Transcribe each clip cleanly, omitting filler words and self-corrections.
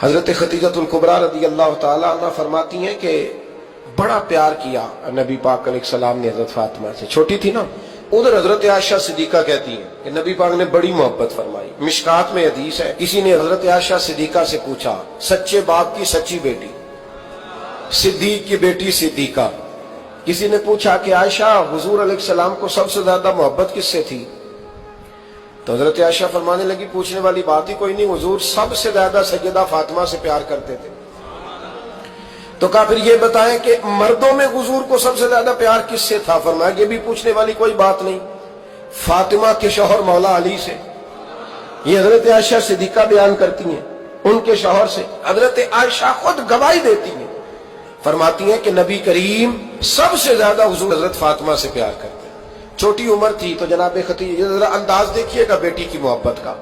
حضرت خدیجۃ الکبریٰ رضی اللہ تعالیٰ عنہ فرماتی ہیں کہ بڑا پیار کیا نبی پاک علیہ السلام نے حضرت فاطمہ سے، چھوٹی تھی نا۔ ادھر حضرت عائشہ صدیقہ کہتی ہیں کہ نبی پاک نے بڑی محبت فرمائی۔ مشکات میں حدیث ہے، کسی نے حضرت عائشہ صدیقہ سے پوچھا، سچے باپ کی سچی بیٹی، صدیق کی بیٹی صدیقہ، کسی نے پوچھا کہ عائشہ حضور علیہ السلام کو سب سے زیادہ محبت کس سے تھی؟ تو حضرت عائشہ فرمانے لگی پوچھنے والی بات ہی کوئی نہیں، حضور سب سے زیادہ سیدہ فاطمہ سے پیار کرتے تھے۔ تو کہا پھر یہ بتائیں کہ مردوں میں حضور کو سب سے زیادہ پیار کس سے تھا؟ فرمایا یہ بھی پوچھنے والی کوئی بات نہیں، فاطمہ کے شوہر مولا علی سے۔ یہ حضرت عائشہ صدیقہ بیان کرتی ہیں ان کے شوہر سے، حضرت عائشہ خود گواہی دیتی ہیں، فرماتی ہیں کہ نبی کریم سب سے زیادہ حضور حضرت فاطمہ سے پیار کرتے ہیں۔ چھوٹی عمر تھی تو جناب خدیجہ، ذرا انداز دیکھیے گا بیٹی کی محبت کا۔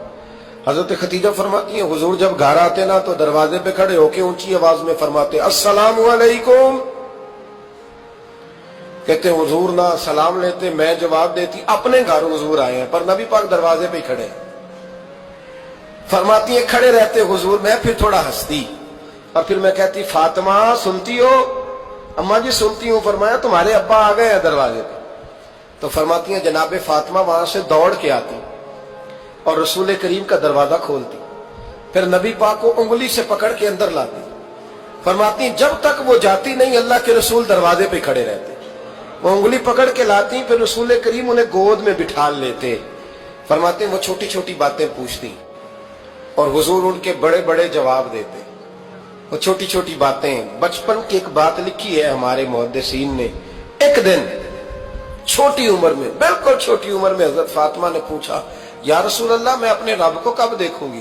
حضرت خدیجہ فرماتی ہیں حضور جب گھر آتے نا تو دروازے پہ کھڑے ہو کے اونچی آواز میں فرماتے السلام علیکم، کہتے حضور نہ سلام لیتے، میں جواب دیتی اپنے گھر حضور آئے ہیں، پر نبی پاک دروازے پہ کھڑے ہیں۔ فرماتی ہیں کھڑے رہتے حضور، میں پھر تھوڑا ہنستی اور پھر میں کہتی فاطمہ سنتی ہو؟ اماں جی سنتی ہوں۔ فرمایا تمہارے ابا آ گئے ہیں دروازے پہ۔ تو فرماتی ہیں جناب فاطمہ وہاں سے دوڑ کے آتی اور رسول کریم کا دروازہ کھولتی، پھر نبی پاک کو انگلی سے پکڑ کے اندر لاتی۔ فرماتی ہیں جب تک وہ جاتی نہیں اللہ کے رسول دروازے پہ کھڑے رہتے، وہ انگلی پکڑ کے لاتی، پھر رسول کریم انہیں گود میں بٹھا لیتے۔ فرماتے ہیں وہ چھوٹی چھوٹی باتیں پوچھتی اور حضور ان کے بڑے بڑے جواب دیتے۔ وہ چھوٹی چھوٹی باتیں، بچپن کی ایک بات لکھی ہے ہمارے محدثین نے، ایک دن چھوٹی عمر میں، بالکل چھوٹی عمر میں حضرت فاطمہ نے پوچھا یا رسول اللہ میں اپنے رب کو کب دیکھوں گی؟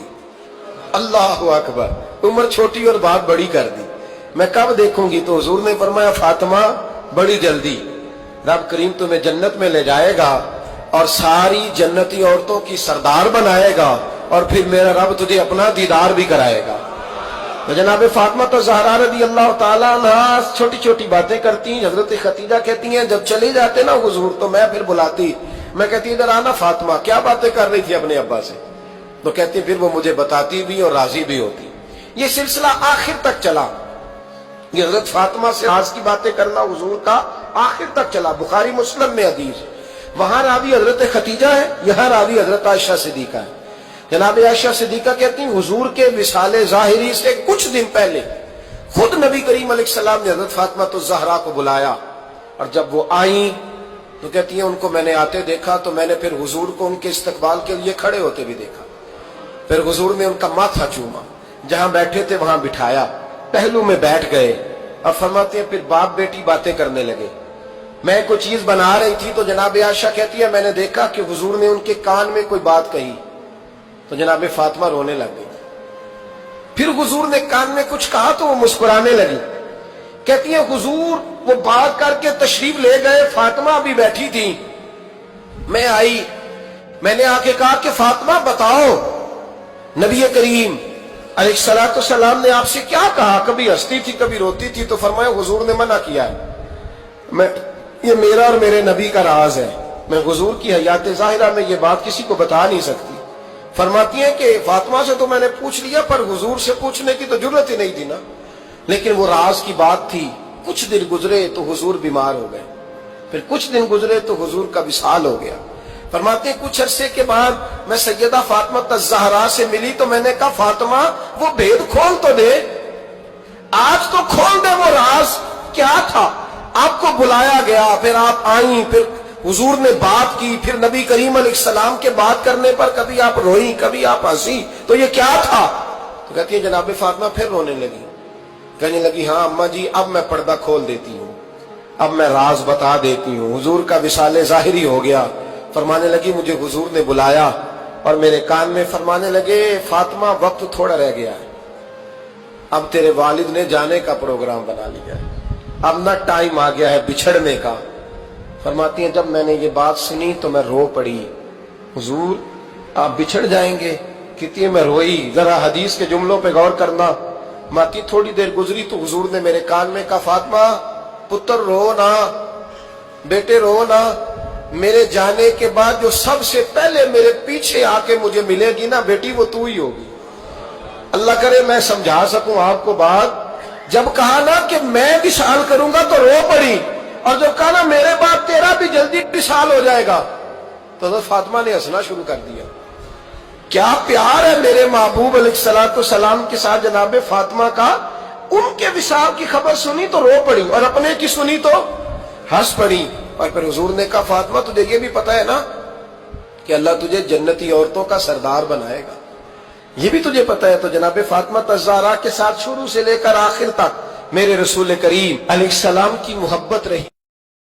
اللہ اکبر، عمر چھوٹی اور بات بڑی کر دی، میں کب دیکھوں گی؟ تو حضور نے فرمایا فاطمہ بڑی جلدی، رب کریم تمہیں جنت میں لے جائے گا اور ساری جنتی عورتوں کی سردار بنائے گا، اور پھر میرا رب تجھے اپنا دیدار بھی کرائے گا۔ تو جناب فاطمہ تو زہرا رضی اللہ تعالیٰ عنہا چھوٹی چھوٹی باتیں کرتی ہیں۔ حضرت خدیجہ کہتی ہیں جب چلے جاتے نا حضور تو میں پھر بلاتی، میں کہتی ادھر آنا فاطمہ، کیا باتیں کر رہی تھی اپنے ابا سے؟ تو کہتی پھر وہ مجھے بتاتی بھی اور راضی بھی ہوتی۔ یہ سلسلہ آخر تک چلا، یہ حضرت فاطمہ سے راز کی باتیں کرنا حضور کا آخر تک چلا۔ بخاری مسلم میں حدیث، وہاں راوی حضرت خدیجہ ہے، یہاں راوی حضرت عائشہ صدیقہ ہے۔ جناب عائشہ صدیقہ کہتی ہیں حضور کے وصال ظاہری سے کچھ دن پہلے خود نبی کریم علیہ السلام نے حضرت فاطمہ الزہرا کو بلایا، اور جب وہ آئیں تو کہتی ہیں ان کو میں نے آتے دیکھا تو میں نے پھر حضور کو ان کے استقبال کے لیے کھڑے ہوتے بھی دیکھا، پھر حضور نے ان کا ماتھا چوما، جہاں بیٹھے تھے وہاں بٹھایا، پہلو میں بیٹھ گئے، اور فرماتے ہیں پھر باپ بیٹی باتیں کرنے لگے۔ میں کوئی چیز بنا رہی تھی تو جناب عائشہ کہتی ہے میں نے دیکھا کہ حضور نے ان کے کان میں کوئی بات کہی، تو جناب فاطمہ رونے لگ گئی۔ پھر حضور نے کان میں کچھ کہا تو وہ مسکرانے لگی۔ کہتی ہیں حضور وہ بات کر کے تشریف لے گئے، فاطمہ ابھی بیٹھی تھی، میں آئی، میں نے آ کے کہا کہ فاطمہ بتاؤ نبی کریم علیہ الصلوۃ والسلام نے آپ سے کیا کہا؟ کبھی ہنستی تھی کبھی روتی تھی۔ تو فرمایا حضور نے منع کیا ہے، یہ میرا اور میرے نبی کا راز ہے، میں حضور کی حیات ظاہرہ میں یہ بات کسی کو بتا نہیں سکتی۔ فرماتی ہیں کہ فاطمہ سے تو میں نے پوچھ لیا پر حضور سے پوچھنے کی تو ضرورت ہی نہیں تھی نا، لیکن وہ راز کی بات تھی۔ کچھ دن گزرے تو حضور بیمار ہو گئے، پھر کچھ دن گزرے تو حضور کا وصال ہو گیا۔ فرماتے ہیں کچھ عرصے کے بعد میں سیدہ فاطمہ الزہرا سے ملی تو میں نے کہا فاطمہ وہ بھید کھول تو دے، آج تو کھول دے وہ راز کیا تھا؟ آپ کو بلایا گیا، پھر آپ آئیں، پھر حضور نے بات کی، پھر نبی کریم علیہ السلام کے بات کرنے پر کبھی آپ روئیں کبھی آپ ہنسی، تو یہ کیا تھا؟ تو کہتی ہے جناب فاطمہ پھر رونے لگی، کہنے لگی ہاں اماں جی اب میں پردہ کھول دیتی ہوں، اب میں راز بتا دیتی ہوں، حضور کا وصال ظاہری ہو گیا۔ فرمانے لگی مجھے حضور نے بلایا اور میرے کان میں فرمانے لگے فاطمہ وقت تھوڑا رہ گیا ہے، اب تیرے والد نے جانے کا پروگرام بنا لیا ہے، اب نہ ٹائم آ گیا ہے بچھڑنے کا۔ فرماتی ہیں جب میں نے یہ بات سنی تو میں رو پڑی، حضور آپ بچھڑ جائیں گے؟ کہتی ہے میں روئی۔ ذرا حدیث کے جملوں پہ غور کرنا، ماتی تھوڑی دیر گزری تو حضور نے میرے کان میں کہا فاطمہ پتر رو نا، بیٹے رو نا، میرے جانے کے بعد جو سب سے پہلے میرے پیچھے آ کے مجھے ملے گی نا بیٹی وہ تو ہی ہوگی۔ اللہ کرے میں سمجھا سکوں آپ کو بات. جب کہا نا کہ میں وصال کروں گا تو رو پڑی, اور جب کہا نا میرے بعد تیرا بھی جلدی وصال ہو جائے گا تو حضرت فاطمہ نے ہنسنا شروع کر دیا. کیا پیار ہے میرے محبوب علیہ الصلوۃ والسلام کے ساتھ جناب فاطمہ کا. ان کے وصال کی خبر سنی تو رو پڑی, اور اپنے کی سنی تو ہنس پڑی. اور پھر حضور نے کہا فاطمہ تجھے یہ بھی پتا ہے نا کہ اللہ تجھے جنتی عورتوں کا سردار بنائے گا, یہ بھی تجھے پتا ہے. تو جناب فاطمہ الزہرا کے ساتھ شروع سے لے کر آخر تک میرے رسول کریم علیہ السلام کی محبت رہی.